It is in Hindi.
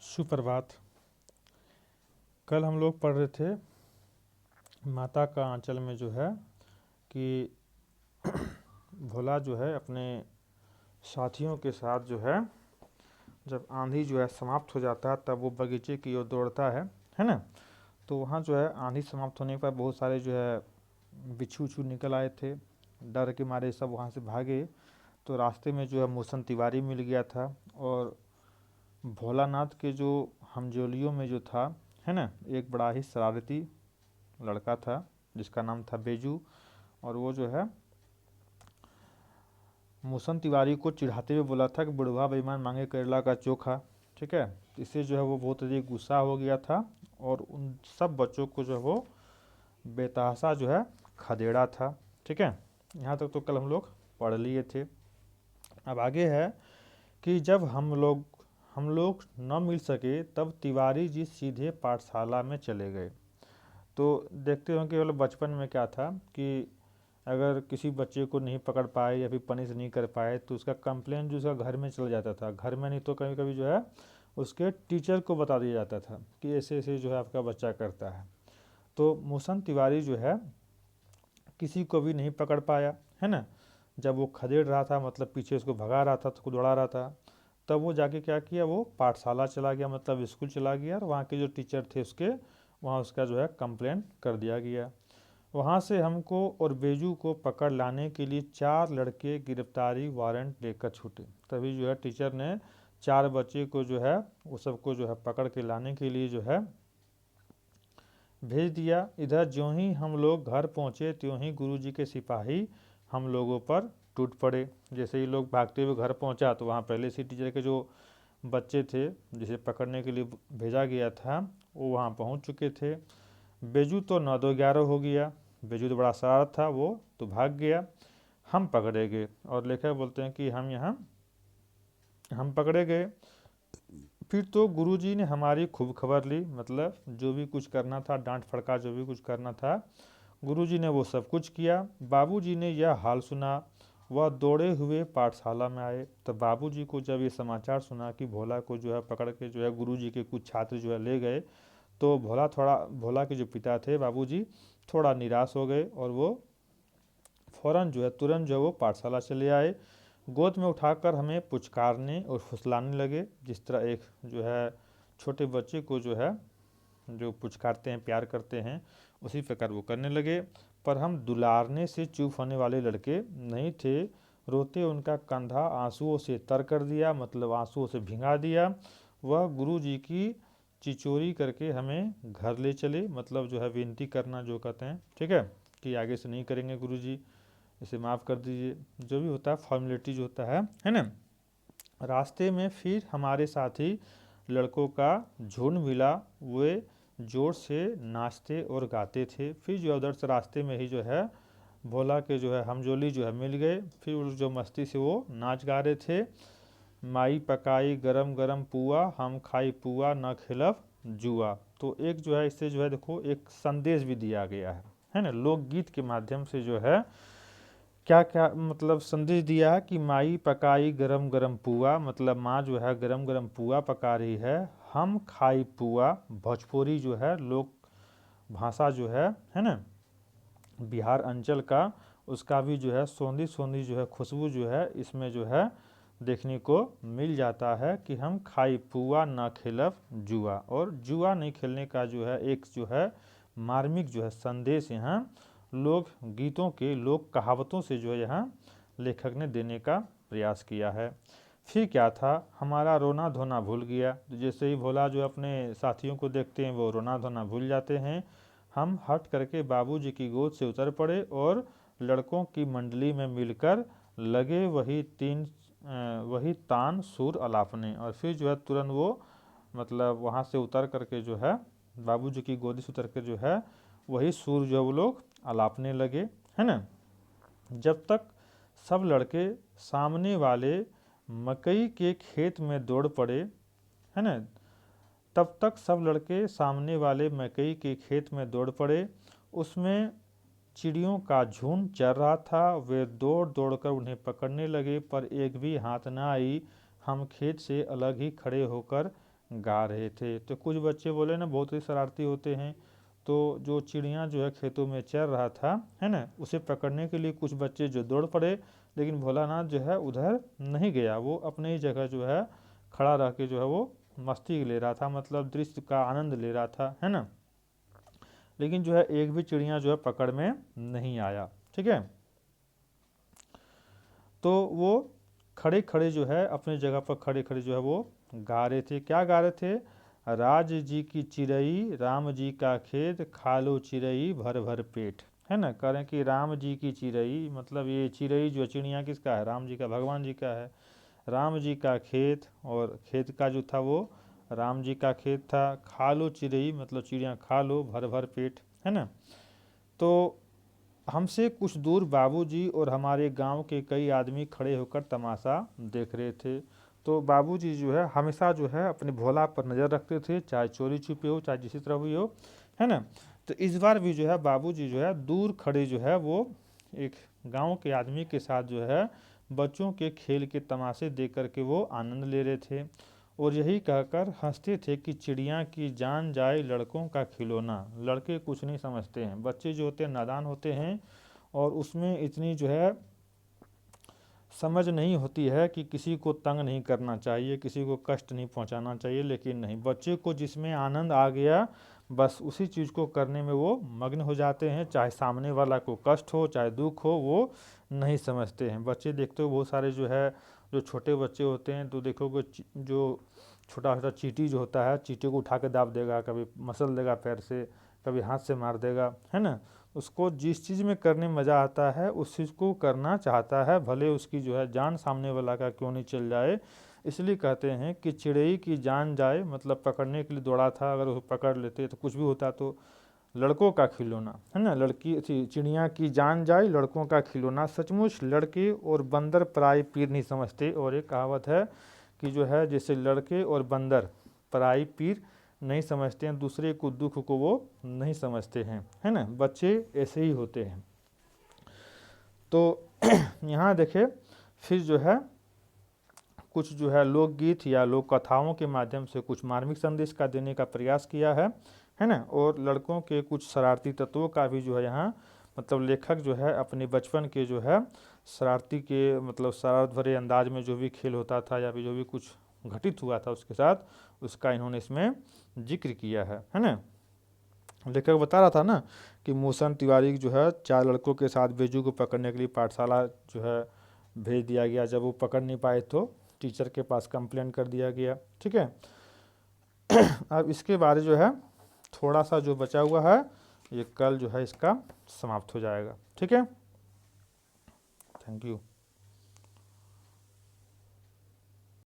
सुप्रभात। कल हम लोग पढ़ रहे थे माता का आंचल में जो है कि भोला जो है अपने साथियों के साथ जो है जब आंधी जो है समाप्त हो जाता है तब वो बगीचे की ओर दौड़ता है ना। तो वहाँ जो है आंधी समाप्त होने पर बहुत सारे जो है बिच्छू उच्छू निकल आए थे। डर के मारे सब वहाँ से भागे। तो रास्ते में जो है मूसन तिवारी मिल गया था और भोलानाथ के जो हमजोलियों में जो था है ना, एक बड़ा ही शरारती लड़का था जिसका नाम था बेजू। और वो जो है मूसन तिवारी को चिढ़ाते हुए बोला था कि बुढ़वा बेईमान मांगे करेला का चोखा। ठीक है, इससे जो है वो बहुत अधिक गुस्सा हो गया था और उन सब बच्चों को जो है वो बेतहाशा जो है खदेड़ा था। ठीक है, यहाँ तक तो कल हम लोग पढ़ लिए थे। अब आगे है कि जब हम लोग न मिल सके तब तिवारी जी सीधे पाठशाला में चले गए। तो देखते हो कि मतलब बचपन में क्या था कि अगर किसी बच्चे को नहीं पकड़ पाए या फिर पनिश नहीं कर पाए तो उसका कंप्लेंट जो उसका घर में चला जाता था। घर में नहीं तो कभी कभी जो है उसके टीचर को बता दिया जाता था कि ऐसे ऐसे जो है आपका बच्चा करता है। तो मूसन तिवारी जो है किसी को भी नहीं पकड़ पाया, है ना। जब वो खदेड़ रहा था, मतलब पीछे उसको भगा रहा था, तो दौड़ा रहा था, तब वो जाके क्या किया, वो पाठशाला चला गया, मतलब स्कूल चला गया और वहाँ के जो टीचर थे उसके वहाँ उसका जो है कंप्लेंट कर दिया गया। वहाँ से हमको और बेजू को पकड़ लाने के लिए 4 लड़के गिरफ्तारी वारंट लेकर छूटे। तभी जो है टीचर ने 4 बच्चे को जो है वो सबको जो है पकड़ के लाने के लिए जो है भेज दिया। इधर ज्यों ही हम लोग घर पहुँचे त्यों ही गुरुजी के सिपाही हम लोगों पर टूट पड़े। जैसे ही लोग भागते हुए घर पहुँचा तो वहाँ पहले से टीचर के जो बच्चे थे जिसे पकड़ने के लिए भेजा गया था वो वहाँ पहुँच चुके थे। बेजू तो 9-2-11 हो गया। बेजू तो बड़ा शरारत था, वो तो भाग गया। हम पकड़े गए और लेखक बोलते हैं कि हम पकड़े गए। फिर तो गुरुजी ने हमारी खूब खबर ली, मतलब जो भी कुछ करना था, डांट फड़का जो भी कुछ करना था, गुरुजी ने वो सब कुछ किया। बाबूजी ने यह हाल सुना, वह दौड़े हुए पाठशाला में आए। तब बाबूजी को जब ये समाचार सुना कि भोला को जो है पकड़ के जो है गुरुजी के कुछ छात्र जो है ले गए, तो भोला के जो पिता थे बाबूजी थोड़ा निराश हो गए और वो फ़ौरन जो है तुरंत जो है वो पाठशाला चले आए। गोद में उठाकर हमें पुचकारने और फुसलाने लगे, जिस तरह एक जो है छोटे बच्चे को जो है जो पुचकारते हैं, प्यार करते हैं, उसी प्रकार वो करने लगे। पर हम दुलारने से चुप होने वाले लड़के नहीं थे। रोते उनका कंधा आंसुओं से तर कर दिया, मतलब आंसुओं से भिंगा दिया। वह गुरु जी की चिचोरी करके हमें घर ले चले, मतलब जो है विनती करना जो कहते हैं, ठीक है, कि आगे से नहीं करेंगे गुरु जी, इसे माफ़ कर दीजिए, जो भी होता है फॉर्मेलिटी जो होता है ना। रास्ते में फिर हमारे साथी लड़कों का झुंड मिला। वे जोर से नाचते और गाते थे। फिर जो उधर से रास्ते में ही जो है भोला के जो है हमजोली जो है मिल गए। फिर वो जो मस्ती से वो नाच गा रहे थे। माई पकाई गरम गरम पुआ, हम खाई पुआ न खिलब जुआ। तो एक जो है इससे जो है देखो एक संदेश भी दिया गया है ना, लोकगीत के माध्यम से जो है क्या क्या मतलब संदेश दिया है कि माई पकाई गरम गरम पुआ, मतलब माँ जो है गरम गरम पुआ पका रही है, हम खाई पुआ। भोजपुरी जो है लोक भाषा जो है ना, बिहार अंचल का, उसका भी जो है सोंधी सोंधी जो है खुशबू जो है इसमें जो है देखने को मिल जाता है कि हम खाई पुआ ना खेलब जुआ। और जुआ नहीं खेलने का जो है एक जो है मार्मिक जो है संदेश यहाँ लोक गीतों के लोक कहावतों से जो है यहाँ लेखक ने देने का प्रयास किया है। फिर क्या था, हमारा रोना धोना भूल गया। जैसे ही भोला जो अपने साथियों को देखते हैं वो रोना धोना भूल जाते हैं। हम हट करके बाबूजी की गोद से उतर पड़े और लड़कों की मंडली में मिलकर लगे वही तान सुर अलापने। और फिर जो है तुरंत वो मतलब वहाँ से उतर करके जो है बाबूजी की गोदी से उतर कर जो है वही सुर जो वो लोग अलापने लगे, है ना। जब तक सब लड़के सामने वाले मकई के खेत में दौड़ पड़े, है ना, तब तक सब लड़के सामने वाले मकई के खेत में दौड़ पड़े। उसमें चिड़ियों का झुंड चल रहा था। वे दौड़ दौड़ कर उन्हें पकड़ने लगे पर एक भी हाथ न आई। हम खेत से अलग ही खड़े होकर गा रहे थे। तो कुछ बच्चे बोले ना बहुत ही शरारती होते हैं, तो जो चिड़िया जो है खेतों में चर रहा था, है ना, उसे पकड़ने के लिए कुछ बच्चे जो दौड़ पड़े, लेकिन भोलानाथ जो है उधर नहीं गया, वो अपनी ही जगह जो है खड़ा रह के जो है वो मस्ती ले रहा था, मतलब दृश्य का आनंद ले रहा था, है ना। लेकिन जो है एक भी चिड़िया जो है पकड़ में नहीं आया, ठीक है। तो वो खड़े खड़े जो है अपनी जगह पर खड़े खड़े जो है वो गा रहे थे। क्या गा रहे थे? राज जी की चिड़ई राम जी का खेत, खा लो चिड़ई भर भर पेट, है ना। कह रहे हैं कि राम जी की चिड़ई, मतलब ये चिड़ई जो चिड़िया किसका है? राम जी का, भगवान जी का है। राम जी का खेत, और खेत का जो था वो राम जी का खेत था। खा लो चिड़ई, मतलब चिड़िया खा लो भर भर पेट, है ना। तो हमसे कुछ दूर बाबूजी और हमारे गांव के कई आदमी खड़े होकर तमाशा देख रहे थे। तो बाबूजी जो है हमेशा जो है अपने भोला पर नज़र रखते थे, चाहे चोरी छुपे हो, चाहे जिस तरह भी हो, है ना। तो इस बार भी जो है बाबूजी जो है दूर खड़े जो है वो एक गांव के आदमी के साथ जो है बच्चों के खेल के तमाशे देख कर के वो आनंद ले रहे थे, और यही कहकर हंसते थे कि चिड़िया की जान जाए लड़कों का खिलौना। लड़के कुछ नहीं समझते हैं, बच्चे जो होते हैं नादान होते हैं, और उसमें इतनी जो है समझ नहीं होती है कि किसी को तंग नहीं करना चाहिए, किसी को कष्ट नहीं पहुंचाना चाहिए। लेकिन नहीं, बच्चे को जिसमें आनंद आ गया बस उसी चीज़ को करने में वो मग्न हो जाते हैं, चाहे सामने वाला को कष्ट हो चाहे दुख हो, वो नहीं समझते हैं। बच्चे देखते हो बहुत सारे जो है, जो छोटे बच्चे होते हैं तो देखोगे जो छोटा छोटा चींटी जो होता है, चींटी को उठा के दाब देगा, कभी मसल देगा पैर से, कभी हाथ से मार देगा, है ना। उसको जिस चीज़ में करने में मज़ा आता है उस चीज़ को करना चाहता है, भले उसकी जो है जान सामने वाला का क्यों नहीं चल जाए। इसलिए कहते हैं कि चिड़ई की जान जाए, मतलब पकड़ने के लिए दौड़ा था, अगर वो पकड़ लेते तो कुछ भी होता तो लड़कों का खिलौना, है ना। लड़की चिड़िया की जान जाए लड़कों का खिलौना, सचमुच लड़के और बंदर पराई पीर नहीं समझते। और एक कहावत है कि जो है जैसे लड़के और बंदर पराई पीर नहीं समझते हैं, दूसरे को दुख को वो नहीं समझते हैं, है ना। बच्चे ऐसे ही होते हैं। तो यहाँ देखे फिर जो है कुछ जो है लोकगीत या लोक कथाओं के माध्यम से कुछ मार्मिक संदेश का देने का प्रयास किया है ना। और लड़कों के कुछ शरारती तत्वों का भी जो है यहाँ मतलब लेखक जो है अपने बचपन के जो है शरारती के मतलब शरारत भरे अंदाज में जो भी खेल होता था या फिर जो भी कुछ घटित हुआ था उसके साथ, उसका इन्होंने इसमें जिक्र किया है ना। लेखक बता रहा था ना कि मूसन तिवारी जो है 4 लड़कों के साथ बेजू को पकड़ने के लिए पाठशाला जो है भेज दिया गया। जब वो पकड़ नहीं पाए तो टीचर के पास कंप्लेंट कर दिया गया, ठीक है। अब इसके बारे जो है थोड़ा सा जो बचा हुआ है ये कल जो है इसका समाप्त हो जाएगा, ठीक है। Thank you.